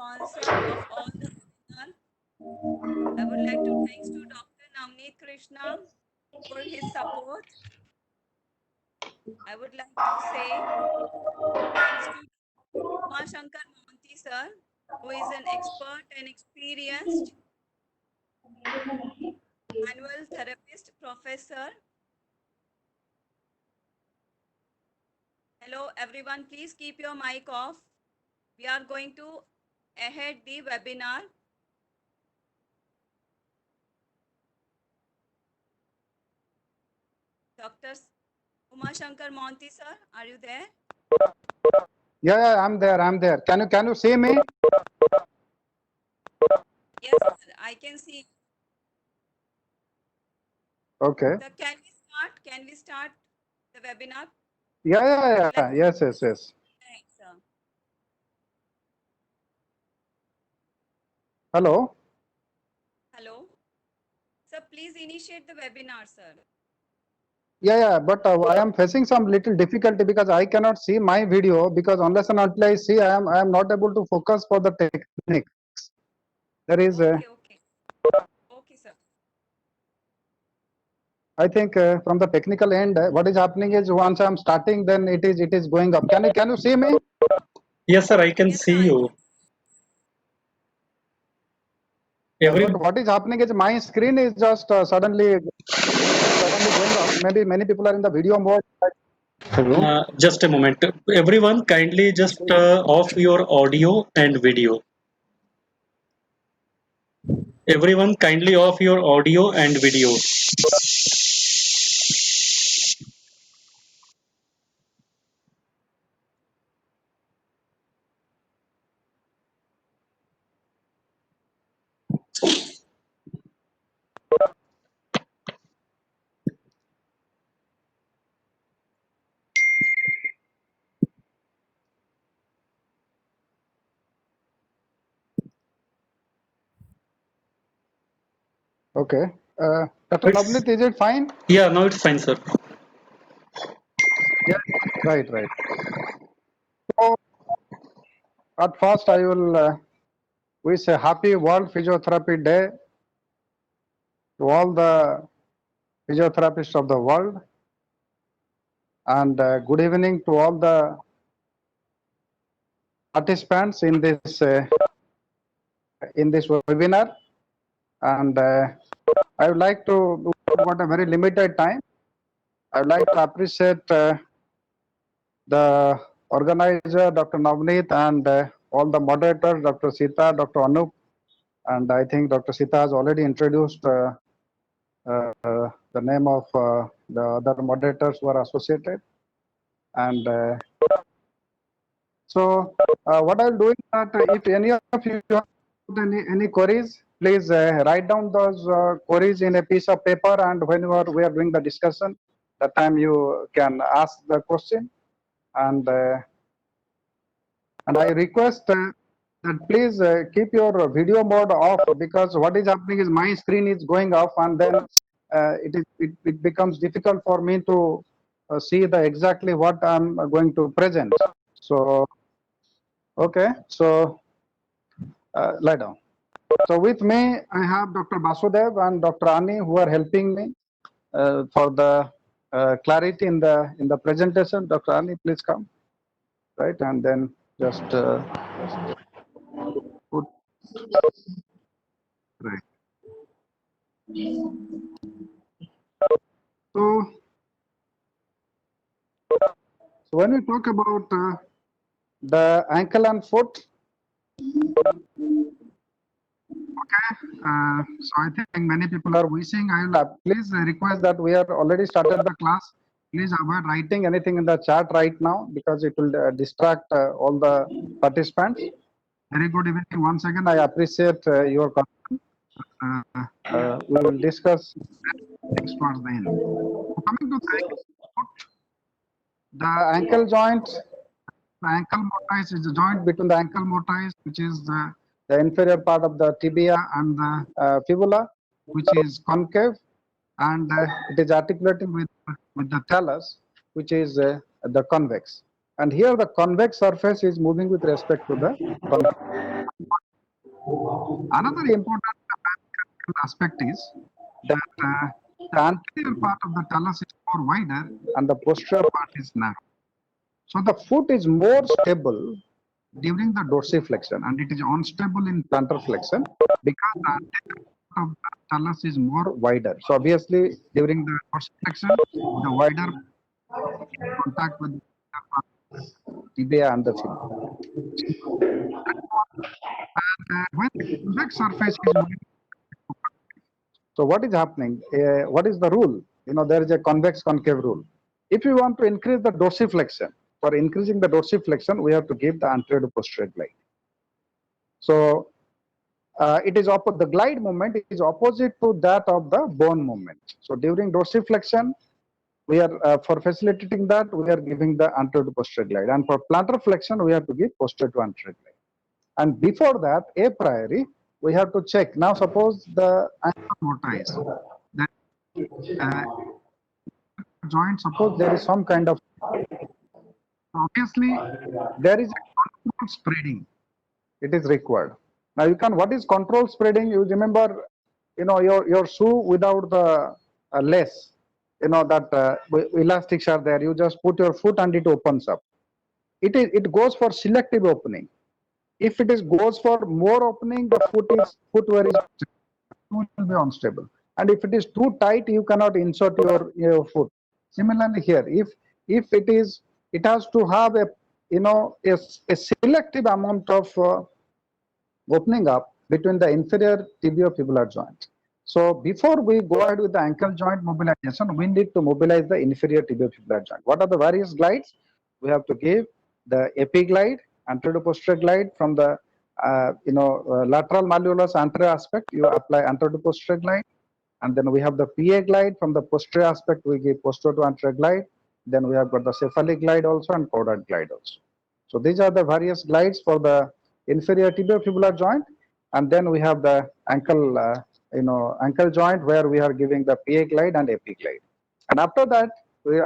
sponsor of all the webinar. I would like to thanks to Dr. Navneet Krishna for his support. I would like to say thanks to Uma Shankar Mohanty sir, who is an expert and experienced manual therapist professor. Hello everyone, please keep your mic off. We are going to ahead the webinar. Dr. Uma Shankar Mohanty sir, are you there? Yeah, I'm there. Can you see me? Yes, sir, I can see. Okay. Sir, can we start the webinar? Yeah. Yes. Thanks, sir. Hello. Hello. Sir, please initiate the webinar, sir. Yeah, but I am facing some little difficulty because I cannot see my video, because unless and until I see, I am not able to focus for the techniques. There is Okay, sir. I think from the technical end, what is happening is once I am starting, then it is going up. Can you see me? Yes, sir, I can see you. But what is happening is my screen is just suddenly going up. Maybe many people are in the video mode. Just a moment. Everyone, kindly just off your audio and video. Everyone, kindly off your audio and video. Okay. Dr. Navneet, is it fine? Yeah, now it's fine, sir. Yeah. Right. So, at first, I will wish a happy World Physiotherapy Day to all the physiotherapists of the world, and good evening to all the participants in this webinar. And I would like to, we've got a very limited time. I would like to appreciate the organizer, Dr. Navneet, and all the moderators, Dr. Sita, Dr. Anup, and I think Dr. Sita has already introduced the name of the other moderators who are associated. And so what I'll do is that if any of you have any queries, please write down those queries in a piece of paper, and whenever we are doing the discussion, that time you can ask the question. And I request that please keep your video mode off, because what is happening is my screen is going off, and then it becomes difficult for me to see the exactly what I'm going to present. So okay, so lie down. So with me I have Dr. Basudev and Dr. Ani, who are helping me for the clarity in the presentation. Dr. Ani, please come. Right, and then just put right. So when we talk about the ankle and foot, okay, so I think many people are wishing. I will please request that we are already started the class. Please avoid writing anything in the chat right now, because it will distract all the participants. Very good evening once again. I appreciate your concern. We will discuss next towards the end. Coming to the ankle joint, the ankle motor is the joint between the ankle motor, which is the inferior part of the tibia, and the fibula, which is concave, and it is articulating with the talus, which is the convex. And here the convex surface is moving with respect to the convex. Another important aspect is that the anterior part of the talus is more wider and the posterior part is narrow. So the foot is more stable during the dorsiflexion and it is unstable in plantar flexion because the anterior part of the talus is more wider. So obviously during the dorsiflexion, the wider contact with the tibia and the femur. And when the convex surface is moving, so what is happening? What is the rule? There is a convex concave rule. If you want to increase the dorsiflexion, for increasing the dorsiflexion, we have to give the anterior to posterior glide. So it is the glide moment is opposite to that of the bone movement. So during dorsiflexion, we are for facilitating that we are giving the anterior to posterior glide, and for plantar flexion we have to give posterior to anterior glide. And before that, a priori, we have to check. Now, suppose the ankle mortise, that joint, suppose there is some kind of, obviously, there is a control spreading. It is required. Now, what is control spreading? You remember, your shoe without the lace, that elastics are there. You just put your foot and it opens up. It goes for selective opening. If it goes for more opening, the footwear will be unstable. And if it is too tight, you cannot insert your foot. Similarly here, if it has to have a selective amount of opening up between the inferior tibiofibular joint. So before we go ahead with the ankle joint mobilization, we need to mobilize the inferior tibiofibular joint. What are the various glides? We have to give the epiglide, anterior to posterior glide from the lateral malleolus anterior aspect. You apply anterior to posterior glide, and then we have the PA glide from the posterior aspect. We give posterior to anterior glide. Then we have got the cephalic glide also and caudate glide also. So these are the various glides for the inferior tibiofibular joint, and then we have the ankle ankle joint where we are giving the PA glide and epiglide. And after that,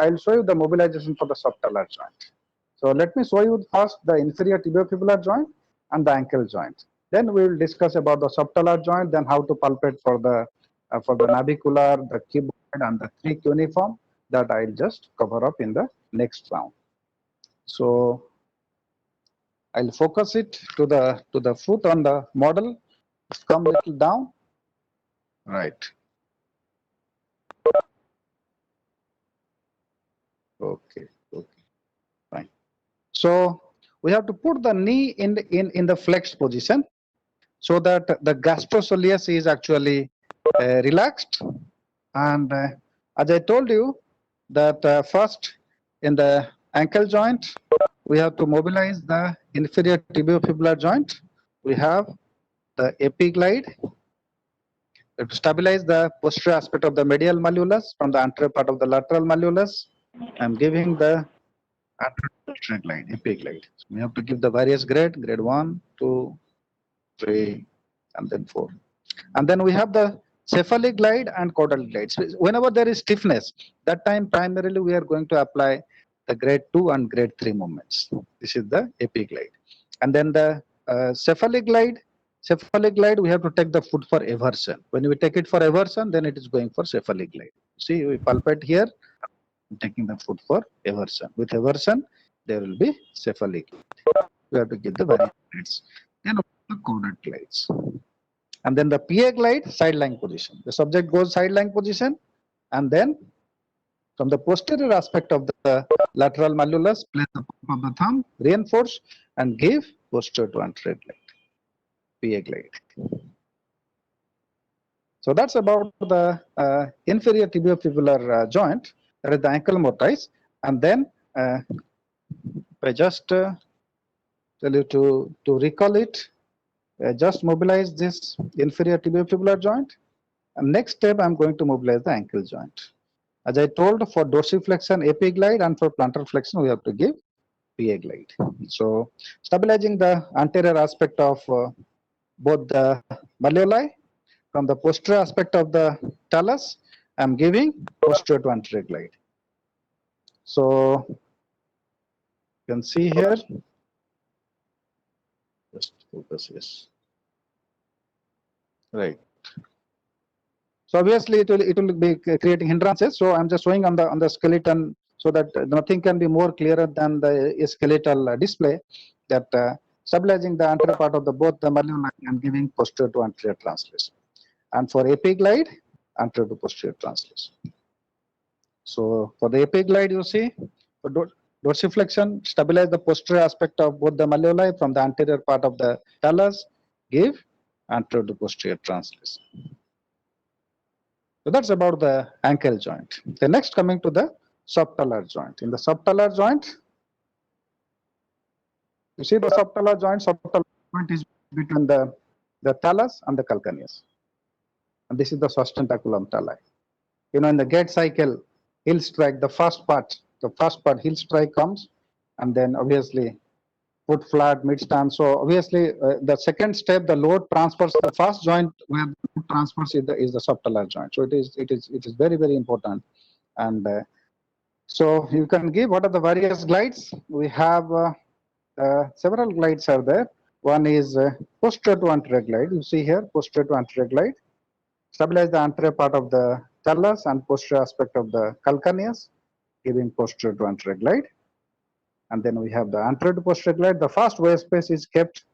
I'll show you the mobilization for the subtalar joint. So let me show you first the inferior tibiofibular joint and the ankle joint. Then we will discuss about the subtalar joint, then how to palpate for the navicular, the cuboid, and the 3 cuneiform that I'll just cover up in the next round. So I'll focus it to the foot on the model. Come a little down. Right. Okay. Fine. So we have to put the knee in the flexed position so that the gastrosoleus is actually relaxed. And as I told you that first in the ankle joint, we have to mobilize the inferior tibiofibular joint. We have the epiglide. We have to stabilize the posterior aspect of the medial malleolus from the anterior part of the lateral malleolus. I'm giving the anterior glide, epiglide. So we have to give the various grade 1, 2, 3, and then 4. And then we have the cephalic glide and caudal glide. So whenever there is stiffness, that time primarily we are going to apply the grade 2 and grade 3 movements. This is the epiglide. And then the cephalic glide, we have to take the foot for eversion. When we take it for eversion, then it is going for cephalic glide. See, we palpate here, taking the foot for eversion. With eversion, there will be cephalic. We have to give the various glades. Then the caudate glides. And then the PA glide, side lying position. The subject goes side lying position, and then from the posterior aspect of the lateral malleolus, place the palm of the thumb, reinforce, and give posterior to anterior glide. PA glide. So that's about the inferior tibiofibular joint, that is the ankle mortise. And then I just tell you to recall it. Just mobilize this inferior tibiofibular joint. And next step, I'm going to mobilize the ankle joint. As I told, for dorsiflexion, epiglide, and for plantar flexion, we have to give PA glide. So stabilizing the anterior aspect of both the malleoli from the posterior aspect of the talus, I'm giving posterior to anterior glide. So You can see here. Just focus, yes. Right. So obviously it will be creating hindrances. So I'm just showing on the skeleton so that nothing can be more clearer than the skeletal display, that stabilizing the anterior part of the both the malleoli and giving posterior to anterior translation. And for epiglide, anterior to posterior translation. So for the epiglide, you see, for dorsiflexion, stabilize the posterior aspect of both the malleoli from the anterior part of the talus, give anterior to posterior translation. So that's about the ankle joint. The next coming to the subtalar joint. In the subtalar joint, you see the subtalar joint is between the talus and the calcaneus. And this is the sustentaculum tali. You know, in the gait cycle, heel strike, the first part heel strike comes, and then obviously foot flat, mid stand. So obviously the second step, the load transfers. The first joint where the load transfers is the subtalar joint. So it is very, very important. And so you can give what are the various glides. We have several glides are there. One is posterior to anterior glide. You see here posterior to anterior glide. Stabilize the anterior part of the talus and posterior aspect of the calcaneus, giving posterior to anterior glide. And then we have the anterior to posterior glide. The first wear space is kept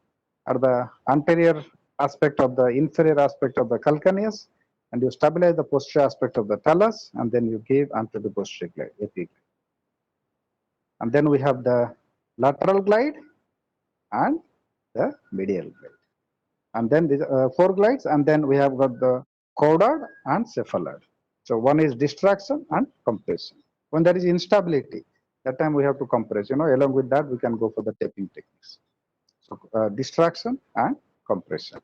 at the anterior aspect of the inferior aspect of the calcaneus, and you stabilize the posterior aspect of the talus, and then you give anterior to posterior glide, epiglide. And then we have the lateral glide and the medial glide. And then the 4 glides, and then we have got the caudad and cephalad. So one is distraction and compression. When there is instability, that time we have to compress. You know, along with that, we can go for the taping techniques. So distraction and compression.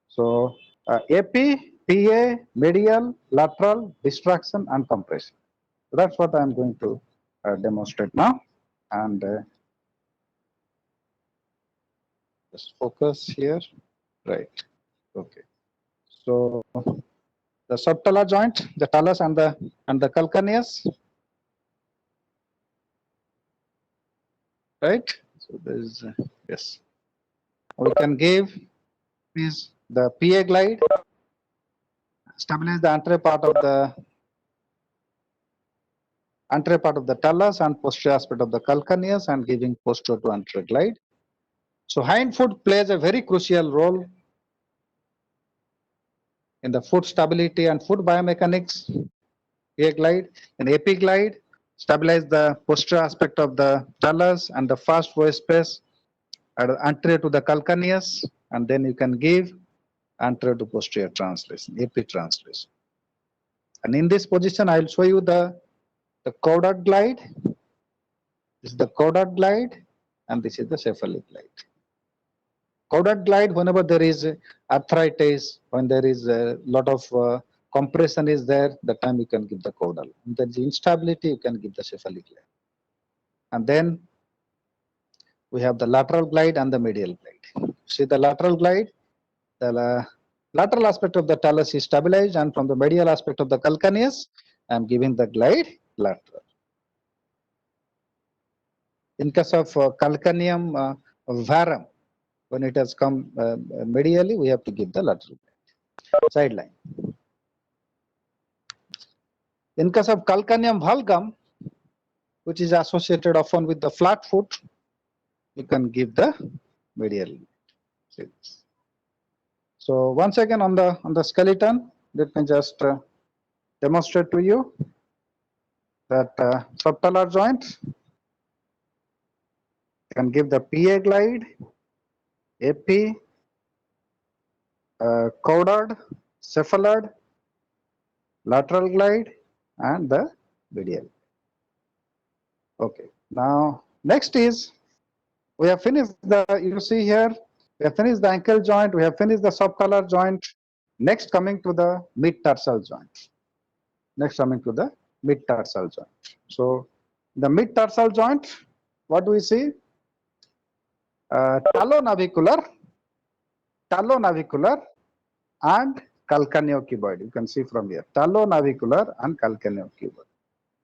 So AP, PA, medial, lateral, distraction, and compression. So that's what I'm going to demonstrate now. And just focus here. Right. Okay. So the subtalar joint, the talus and the calcaneus. Right. So there is yes. We can give is the PA glide. Stabilize the anterior part of the talus and posterior aspect of the calcaneus and giving posterior to anterior glide. So hind foot plays a very crucial role in the foot stability and foot biomechanics. PA glide and epiglide, stabilize the posterior aspect of the talus and the first voice space anterior to the calcaneus, and then you can give anterior to posterior translation, AP translation. And in this position, I will show you the caudad glide. This is the caudad glide, and this is the cephalic glide. Caudad glide, whenever there is arthritis, when there is a lot of compression is there, that time you can give the caudal. When there is instability, you can give the cephalic glide. And then we have the lateral glide and the medial glide. See the lateral glide, the lateral aspect of the talus is stabilized, and from the medial aspect of the calcaneus, I am giving the glide lateral. In case of calcaneum varum, when it has come medially, we have to give the lateral glide. Sideline. In case of calcaneum valgum, which is associated often with the flat foot, you can give the medial. So once again on the skeleton, let me just demonstrate to you that subtalar joint can give the PA glide, AP, caudad, cephalad, lateral glide, and the medial. Okay. Now next is we have finished the. You see here we have finished the ankle joint. We have finished the subtalar joint. Next coming to the mid-tarsal joint. Next coming to the mid-tarsal joint. So the mid-tarsal joint, what do we see? Talonavicular and calcaneocuboid. You can see from here. Talonavicular and calcaneocuboid.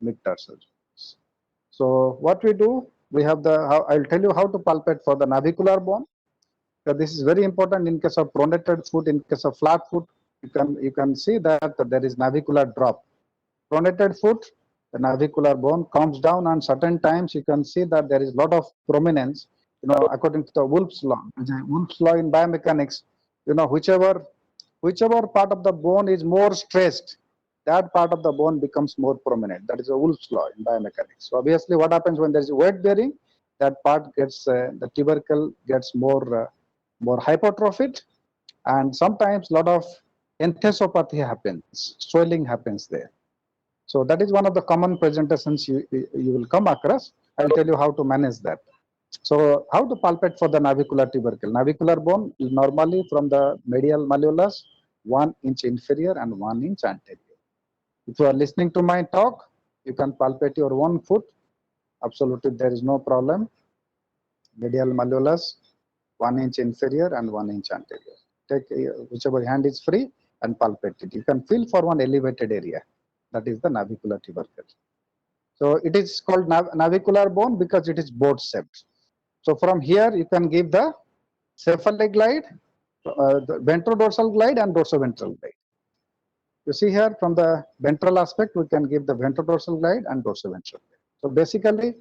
Mid-tarsal joints. So what we do, we have I'll tell you how to palpate for the navicular bone. This is very important in case of pronated foot. In case of flat foot, you can see that there is navicular drop. Pronated foot, the navicular bone comes down, and certain times you can see that there is a lot of prominence. According to the Wolff's law, Wolff's law in biomechanics, whichever part of the bone is more stressed, that part of the bone becomes more prominent. That is a Wolff's law in biomechanics. So obviously, what happens when there is weight bearing, that part gets the tubercle gets more hypertrophied, and sometimes a lot of enthesopathy happens, swelling happens there. So that is one of the common presentations you will come across. I'll tell you how to manage that. So how to palpate for the navicular tubercle? Navicular bone is normally from the medial malleolus 1 inch inferior and 1 inch anterior. If you are listening to my talk, you can palpate your own foot. Absolutely, there is no problem. Medial malleolus 1 inch inferior and 1 inch anterior. Take whichever hand is free and palpate it. You can feel for one elevated area. That is the navicular tubercle. So it is called navicular bone because it is boat shaped. So from here you can give the cephalic glide, the ventrodorsal glide and dorsoventral glide. You see here from the ventral aspect we can give the ventrodorsal glide and dorsoventral glide. So basically,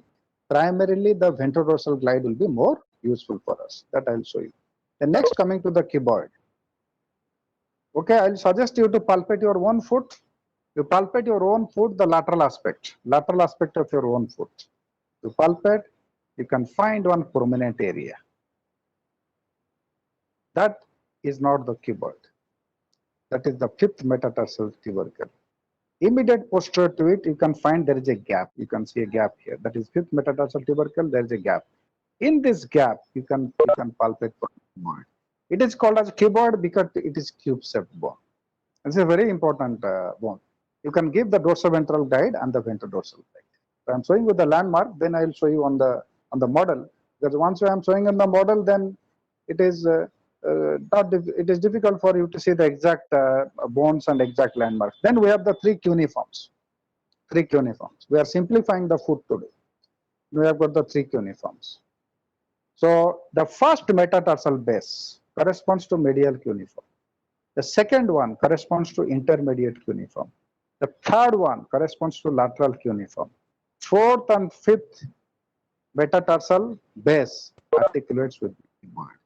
primarily the ventrodorsal glide will be more useful for us. That I will show you. Then next, coming to the cuboid. Okay, I will suggest you to palpate your own foot. You palpate your own foot, the lateral aspect of your own foot. You palpate, you can find one prominent area. That is not the cuboid. That is the fifth metatarsal tubercle. Immediate posterior to it, you can find there is a gap. You can see a gap here. That is fifth metatarsal tubercle. There is a gap. In this gap, you can palpate for the cuboid. It is called as cuboid because it is cube-shaped bone. It's a very important bone. You can give the dorsoventral glide and the ventrodorsal glide. So I'm showing you the landmark. Then I will show you on the model. Because once I am showing in the model, then it is it is difficult for you to see the exact bones and exact landmarks. Then we have the three cuneiforms. We are simplifying the foot today. We have got the three cuneiforms. So the first metatarsal base corresponds to medial cuneiform. The second one corresponds to intermediate cuneiform. The third one corresponds to lateral cuneiform. Fourth and fifth metatarsal base articulates with the cuboid.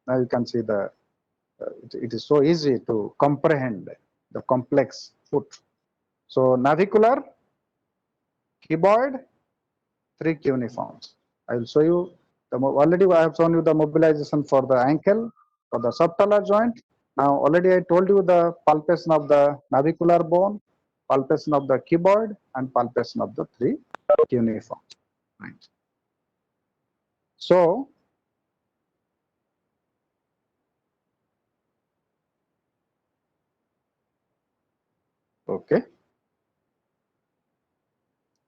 Now you can see it is so easy to comprehend the complex foot. So navicular, cuboid, three cuneiforms. I will show you already I have shown you the mobilization for the ankle, for the subtalar joint. Now already I told you the palpation of the navicular bone, palpation of the cuboid, and palpation of the three cuneiforms. Right. So okay.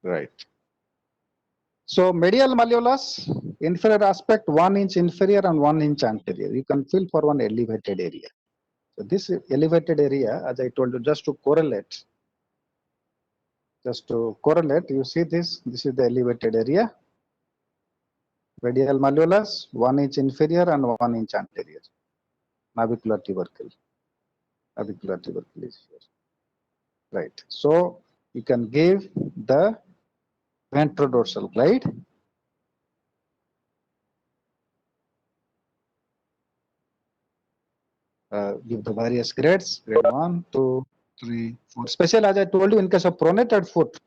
Right. So medial malleolus, inferior aspect 1 inch inferior and 1 inch anterior. You can feel for one elevated area. So this elevated area, as I told you, just to correlate, you see this is the elevated area. Medial malleolus, 1 inch inferior and 1 inch anterior. Navicular tubercle. Navicular tubercle is here. Right. So you can give the ventrodorsal glide. Give the various grades, grade 1, 2, 3, 4. Especially as I told you, in case of pronated foot,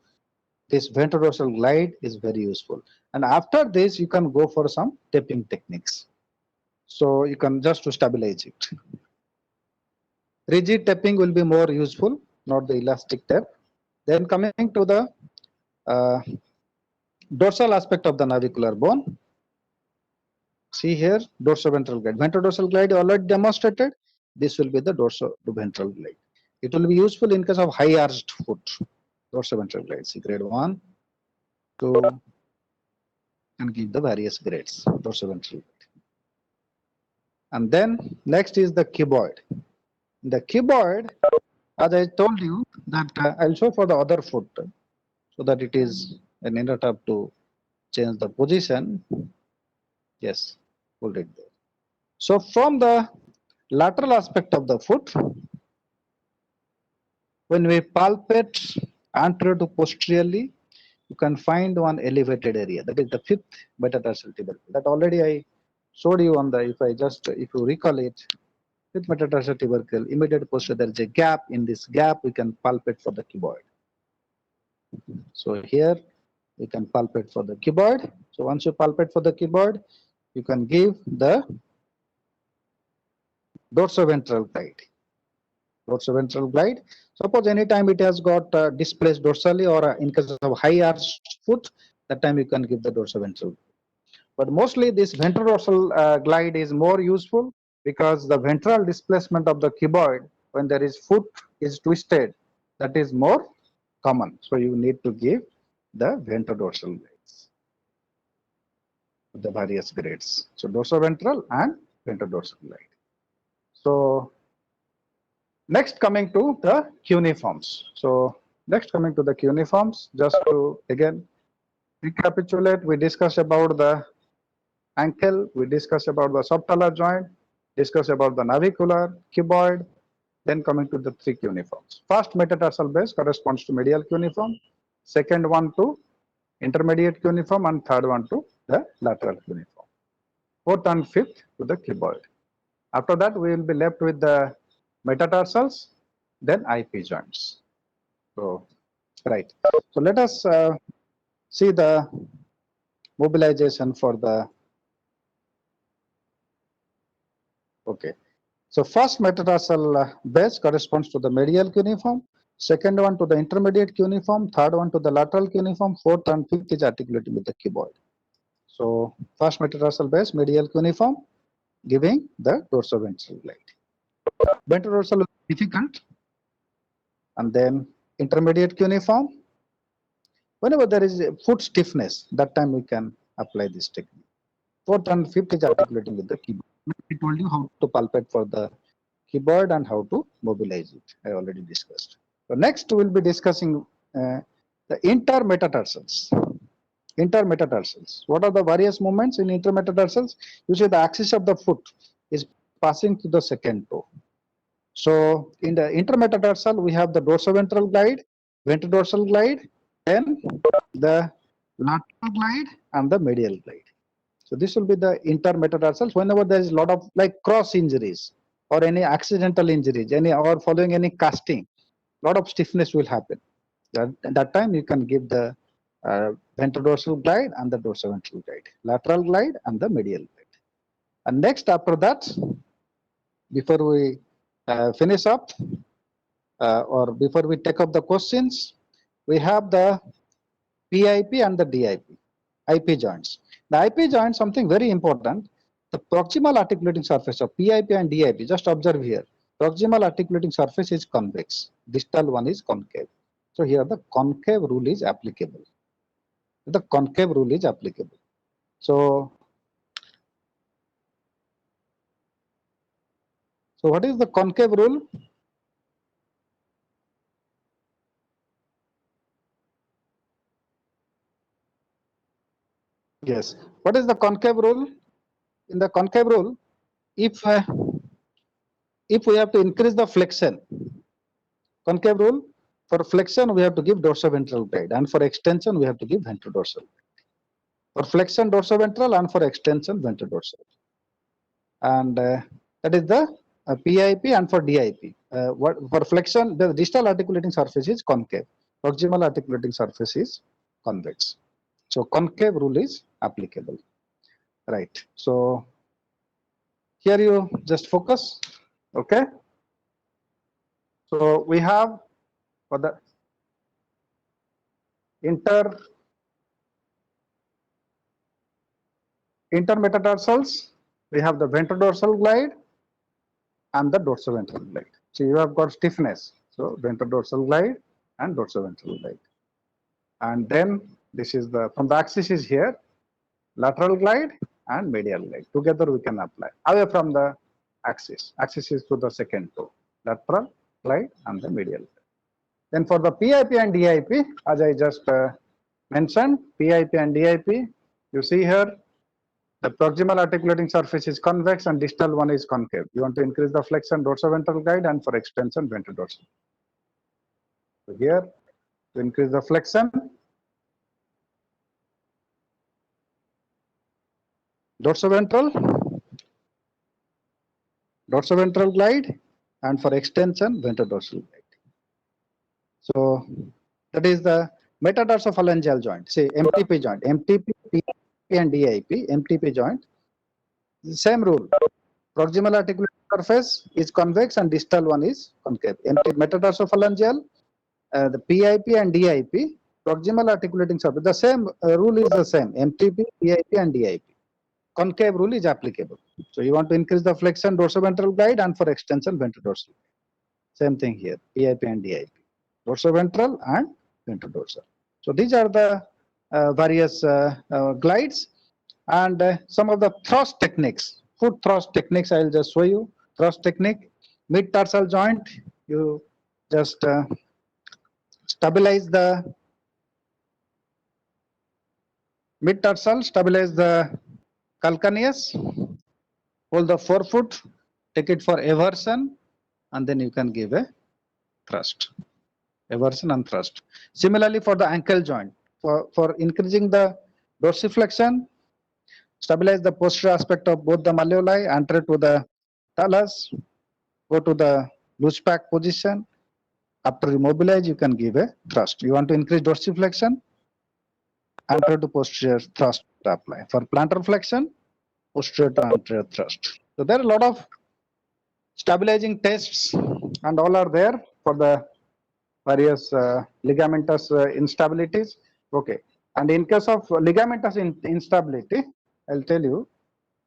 this ventrodorsal glide is very useful. And after this, you can go for some tapping techniques. So you can just to stabilize it. Rigid tapping will be more useful, not the elastic tap. Then coming to the dorsal aspect of the navicular bone. See here, dorsoventral glide. Ventrodorsal glide already demonstrated. This will be the dorsoventral glide. It will be useful in case of high arched foot. Dorsoventral glide. See grade 1, 2, and give the various grades. Dorsoventral glide. And then next is the cuboid. The cuboid, as I told you, that I'll show for the other foot so that it is an enough to change the position. Yes, hold it there. So from the lateral aspect of the foot, when we palpate anterior to posteriorly, you can find one elevated area. That is the fifth metatarsal tubercle. That already I showed you on the, if you recall it, fifth metatarsal tubercle, immediate posterior, there is a gap. In this gap, we can palpate for the cuboid. So here, we can palpate for the cuboid. So once you palpate for the cuboid, you can give the dorsoventral glide. Dorsoventral glide. Suppose anytime it has got displaced dorsally, or in case of high arch foot, that time you can give the dorsoventral. But mostly this ventrodorsal glide is more useful because the ventral displacement of the cuboid when there is foot is twisted, that is more common. So you need to give the ventrodorsal glides, the various grades. So dorsoventral and ventrodorsal glide. So next coming to the cuneiforms. So next coming to the cuneiforms, just to again recapitulate, we discussed about the ankle, we discussed about the subtalar joint, discussed about the navicular, cuboid, then coming to the three cuneiforms. First metatarsal base corresponds to medial cuneiform, second one to intermediate cuneiform, and third one to the lateral cuneiform. Fourth and fifth to the cuboid. After that, we will be left with the metatarsals, then IP joints. So, right. So let us see the mobilization for the. Okay. So first metatarsal base corresponds to the medial cuneiform, second one to the intermediate cuneiform, third one to the lateral cuneiform, fourth and fifth is articulating with the cuboid. So first metatarsal base, medial cuneiform, giving the dorsoventral glide. Ventrodorsal is difficult, and then intermediate cuneiform. Whenever there is a foot stiffness, that time we can apply this technique. Fourth and fifth is articulating with the cuboid. I told you how to palpate for the cuboid and how to mobilize it. I already discussed. So next we'll be discussing the intermetatarsals. Intermetatarsals. What are the various movements in intermetatarsals? You see the axis of the foot is passing to the second toe. So in the intermetatarsal, we have the dorsoventral glide, ventrodorsal glide, then the lateral glide and the medial glide. So this will be the intermetatarsals. Whenever there is a lot of like cross injuries or any accidental injuries, any or following any casting, lot of stiffness will happen. At that time you can give the ventrodorsal glide and the dorsoventral glide, lateral glide and the medial glide. And next after that, before we finish up or before we take up the questions, we have the PIP and the DIP, IP joints. The IP joint, something very important, the proximal articulating surface of PIP and DIP, just observe here, proximal articulating surface is convex, distal one is concave. So here the concave rule is applicable. The concave rule is applicable. So what is the concave rule? Yes. What is the concave rule? In the concave rule, if we have to increase the flexion, concave rule, for flexion we have to give dorsoventral glide, and for extension we have to give ventrodorsal. For flexion dorsoventral and for extension ventrodorsal. And that is the PIP and for DIP. For flexion, the distal articulating surface is concave. Proximal articulating surface is convex. So concave rule is applicable. Right. So here you just focus. Okay. So we have for the intermetatarsals, we have the ventrodorsal glide and the dorsoventral glide. So you have got stiffness. So ventrodorsal glide and dorsoventral glide. And then this is the, from the axis is here, lateral glide and medial glide. Together we can apply. Away from the axis. Axis is to the second toe. Lateral glide and the medial glide. Then for the PIP and DIP, as I just mentioned, PIP and DIP, You see here, the proximal articulating surface is convex and distal one is concave. You want to increase the flexion dorsoventral guide and for extension ventrodorsal. So here, to increase the flexion, dorsoventral glide, and for extension ventrodorsal glide. So that is the metatarsophalangeal joint. Say MTP joint, MTP, PIP and DIP, MTP joint. Same rule. Proximal articulating surface is convex and distal one is concave. Metatarsophalangeal, the PIP and DIP, proximal articulating surface. The same rule is the same. MTP, PIP and DIP. Concave rule is applicable. So you want to increase the flexion dorsoventral guide and for extension ventrodorsal. Same thing here, PIP and DIP. Dorsoventral and ventrodorsal. So these are the various glides and some of the thrust techniques. Foot thrust techniques, I'll just show you. Thrust technique, mid-tarsal joint, you just stabilize the mid-tarsal, stabilize the calcaneus, hold the forefoot, take it for eversion, and then you can give a thrust. Eversion and thrust. Similarly, for the ankle joint, for increasing the dorsiflexion, stabilize the posterior aspect of both the malleoli, anterior to the talus, go to the loose pack position. After you mobilize, you can give a thrust. You want to increase dorsiflexion, anterior to posterior thrust apply. For plantar flexion, posterior to anterior thrust. So there are a lot of stabilizing tests and all are there for the various ligamentous instabilities. Okay. And in case of ligamentous instability, I'll tell you,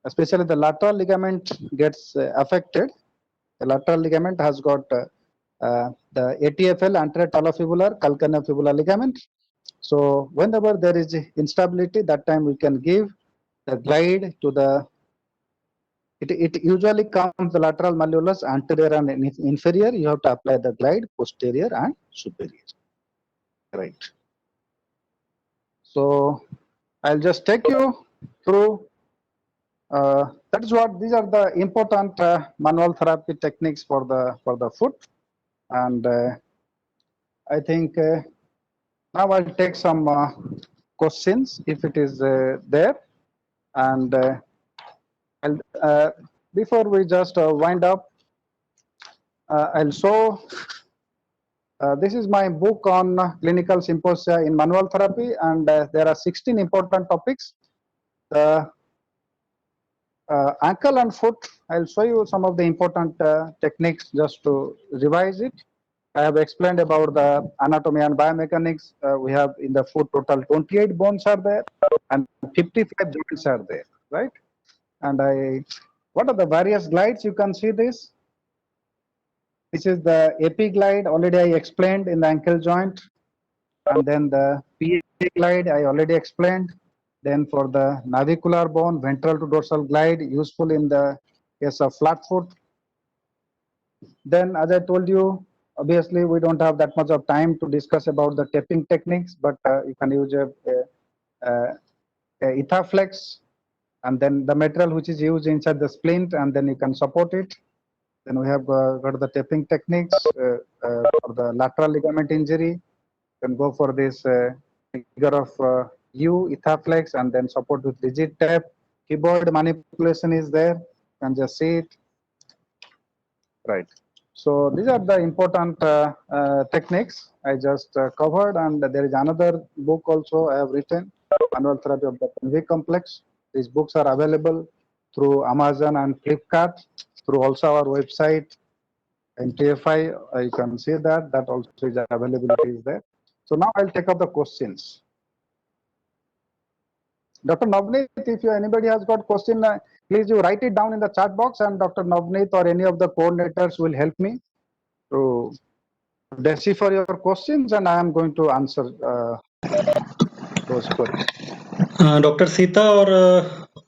especially the lateral ligament gets affected. The lateral ligament has got the ATFL, anterior talofibular calcaneofibular ligament. So whenever there is instability, that time we can give the glide to the, it usually comes the lateral malleolus anterior and inferior. You have to apply the glide posterior and superior. Right. So I'll just take you through. That is what these are the important manual therapy techniques for the foot, and I think now I'll take some questions if it is there, and I'll, before we just wind up, I'll show. This is my book on clinical symposia in manual therapy, and there are 16 important topics. Ankle and foot, I'll show you some of the important techniques just to revise it. I have explained about the anatomy and biomechanics. We have in the foot total 28 bones are there and 55 joints are there, right? And what are the various glides? You can see this. This is the AP glide, already I explained in the ankle joint. And then the PA glide, I already explained. Then for the navicular bone, ventral to dorsal glide, useful in the case of flat foot. Then, as I told you, obviously we don't have that much of time to discuss about the tapping techniques, but you can use a Ethaflex, and then the material which is used inside the splint, and then you can support it. Then we have got the tapping techniques for the lateral ligament injury. You can go for this figure of U, Ethaflex, and then support with rigid tape. Keyboard manipulation is there. You can just see it. Right. So these are the important techniques I just covered, and there is another book also I have written, Manual Therapy of the Pelvic Complex. These books are available through Amazon and Flipkart, through also our website, NTFI. You can see that also is availability is there. So now I'll take up the questions. Dr. Navneet, if anybody has got question, please you write it down in the chat box, and Dr. Navneet or any of the coordinators will help me to decipher your questions, and I am going to answer those queries. Dr. Sita or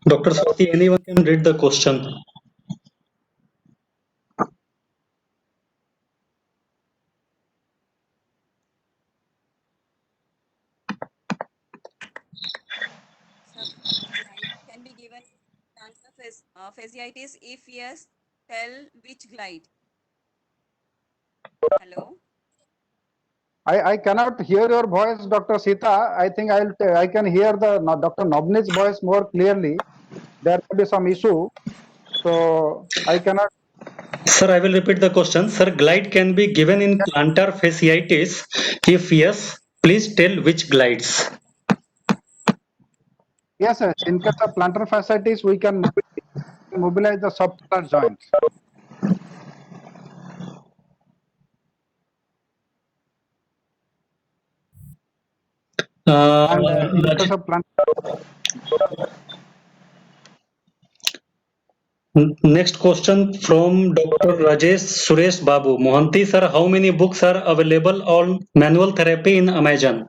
Dr. Swati, anyone can read the question. fasciitis? If yes, tell which glide. Hello. I cannot hear your voice, Dr. Sita. I think I can hear the Dr. Nobnit's voice more clearly. There may be some issue, so I cannot. Sir, I will repeat the question. Sir, glide can be given in plantar fasciitis. If yes, please tell which glides. Yes, yes. In case of plantar fasciitis, we can mobilize the subtalar joints. And in case of Next question from Dr. Rajesh Suresh Babu. Mohanty sir, how many books are available on manual therapy in Amazon?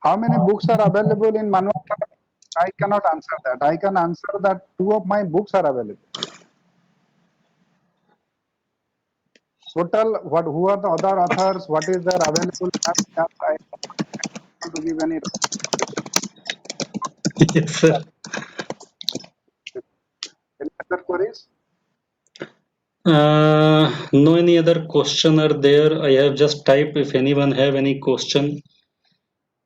how many books are available in manual therapy? I cannot answer that. I can answer that 2 of my books are available. Total, who are the other authors? What is their available? I don't want to give any. Yes, sir. Any other queries? No any other question are there. I have just typed if anyone have any question.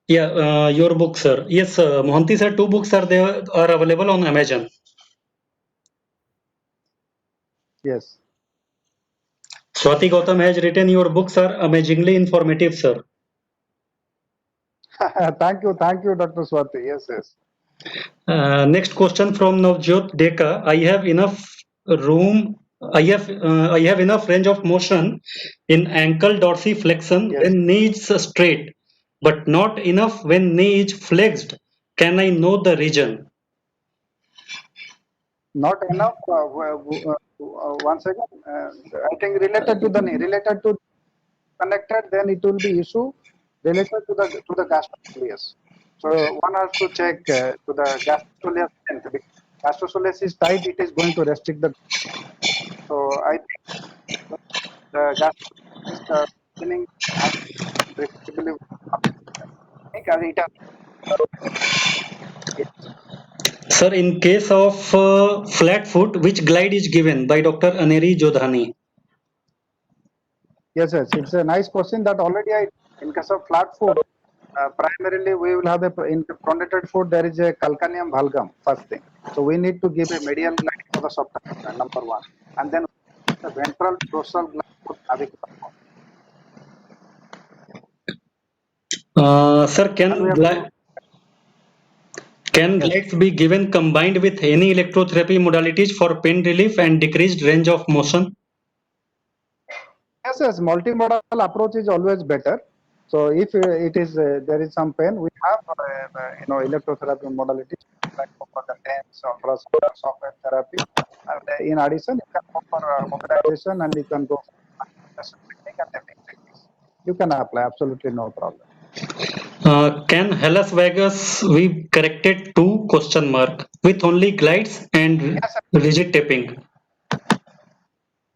Yeah, your book, sir. Yes, Mohanty sir, 2 books are there are available on Amazon. Yes. Swati Gautam has written your books are amazingly informative, sir. Thank you, Dr. Swati. Yes, yes. Next question from Navjot Deka. I have enough room. I have enough range of motion in ankle dorsiflexion Yes. when knee is straight, but not enough when knee is flexed. Can I know the region? Not enough. Once again, I think related to the knee, related to connected, then it will be issue related to the gastrocnemius. So one has to check to the gastrocnemius length. Because gastrocnemius is tight, it is going to restrict the. So I think the gastrocnemius beginning has preferably it has. Sir, in case of flat foot, which glide is given by Dr. Aneri Jodhani? Yes, yes, it's a nice question that already in case of flat foot, primarily we will have in pronated foot, there is a calcaneum valgum, first thing. So we need to give a medial glide for the subtalar, number one. And then the ventral dorsal glide for clavicular bone. Sir, can Yes. glides be given combined with any electrotherapy modalities for pain relief and decreased range of motion? Yes, yes, multimodal approach is always better. So if it is there is some pain, we have electrotherapy modalities like for the TENS, ultrasound, software therapy. And in addition, you can go for mobilization and you can go for technique and tapping techniques. You can apply absolutely no problem. Can Hellas Vegas be corrected to question mark with only glides and Yes, rigid tapping?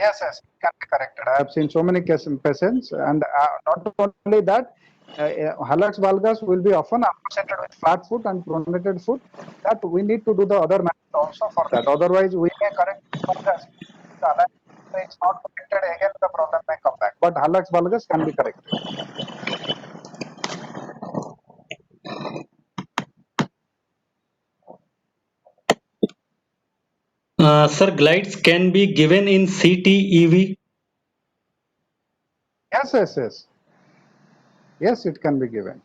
yes, yes, it can be corrected. I have seen so many patients, and not only that, hallux valgus will be often associated with flat foot and pronated foot. That we need to do the other method also for that. Otherwise, we may correct valgus. It's not corrected again, the problem may come back. But hallux valgus can be corrected. Sir, glides can be given in CTEV. Yes, yes, yes. Yes, it can be given.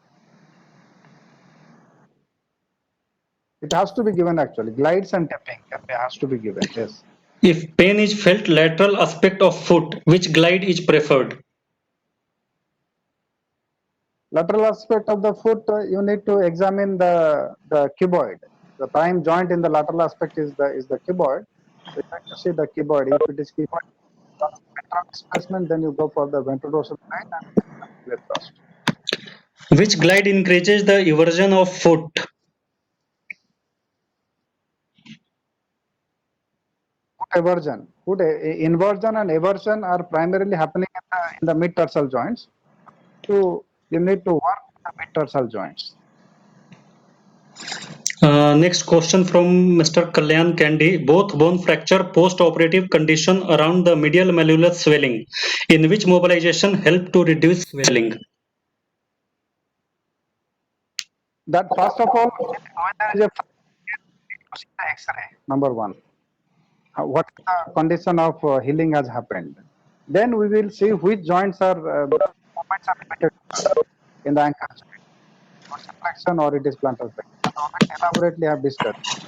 It has to be given actually. Glides and tapping has to be given. Yes. If pain is felt lateral aspect of foot, which glide is preferred? Lateral aspect of the foot, you need to examine the cuboid. The prime joint in the lateral aspect is the cuboid. So you have to see the cuboid. If it is cuboid ventral displacement, then you go for the ventrodorsal line and thrust. Which glide increases the eversion of foot? Foot eversion, foot inversion and eversion are primarily happening in the mid tarsal joints. So you need to work the mid tarsal joints. Next question from Mr. Kalyan Candy. Both bone fracture post-operative condition around the medial malleolus swelling. In which mobilization help to reduce swelling? That first of all, when there is a see the X-ray, number one. What the condition of healing has happened. Then we will see which joints are movements are limited in the ankle joint. Dorsiflexion or it is plantar flexion. Already elaborately have discussed.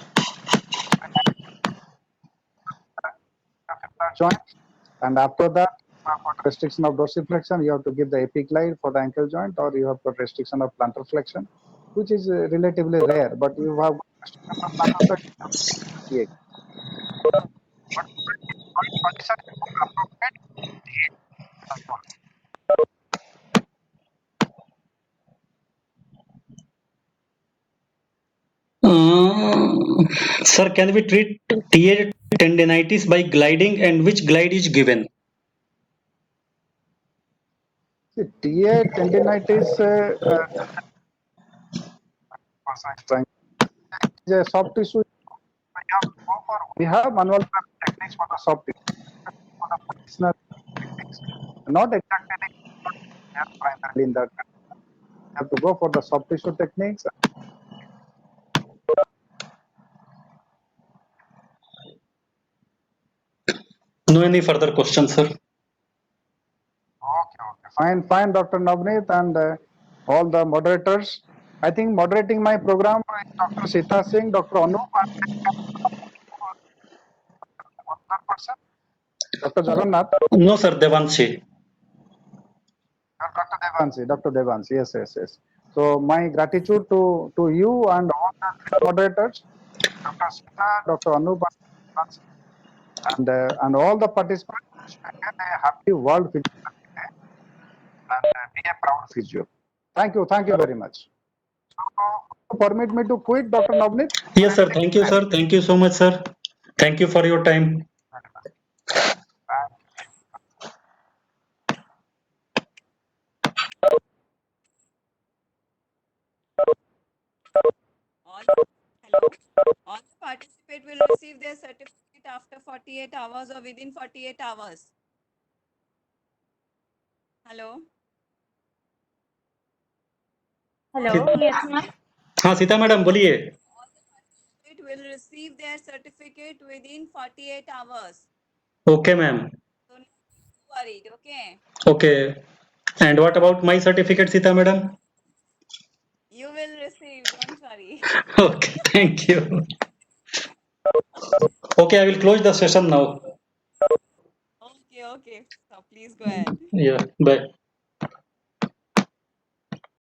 Joint, and after that, for restriction of dorsiflexion, you have to give the epiglide for the ankle joint, or you have got restriction of plantar flexion, which is relatively rare. But you have restriction of plantar flexion. Yeah. But condition is appropriate. Sir, can we treat TA tendinitis by gliding, and which glide is given? See, TA tendinitis is a soft tissue. We have manual techniques for the soft tissue, for the positional techniques. Not exactly primarily in that. You have to go for the soft tissue techniques. No any further questions, sir. Okay. Fine, Dr. Navneet and all the moderators. I think moderating my program is Dr. Sita Singh, Dr. Anup, and one other person, Dr. Jagannath. No, sir, Devanshi. Dr. Devanshi, yes. So my gratitude to you and all the moderators, Dr. Sita, Dr. Anup, and all the participants. And a happy World Physiotherapy Day, and be a proud physio. Thank you very much. So, permit me to quit, Dr. Navneet? Yes, sir. Thank you, sir. Thank you so much, sir. Thank you for your time. All, hello. All the participants will receive their certificate after 48 hours or within 48 hours. Hello. Hello, yes, ma'am. हाँ Sita madam बोलिए. All the participants will receive their certificate within 48 hours. Okay, ma'am. So not too worried, okay? Okay. And what about my certificate, Sita madam? You will receive, don't worry. Okay, thank you. Okay, I will close the session now. Okay. So please go ahead. Yeah, bye.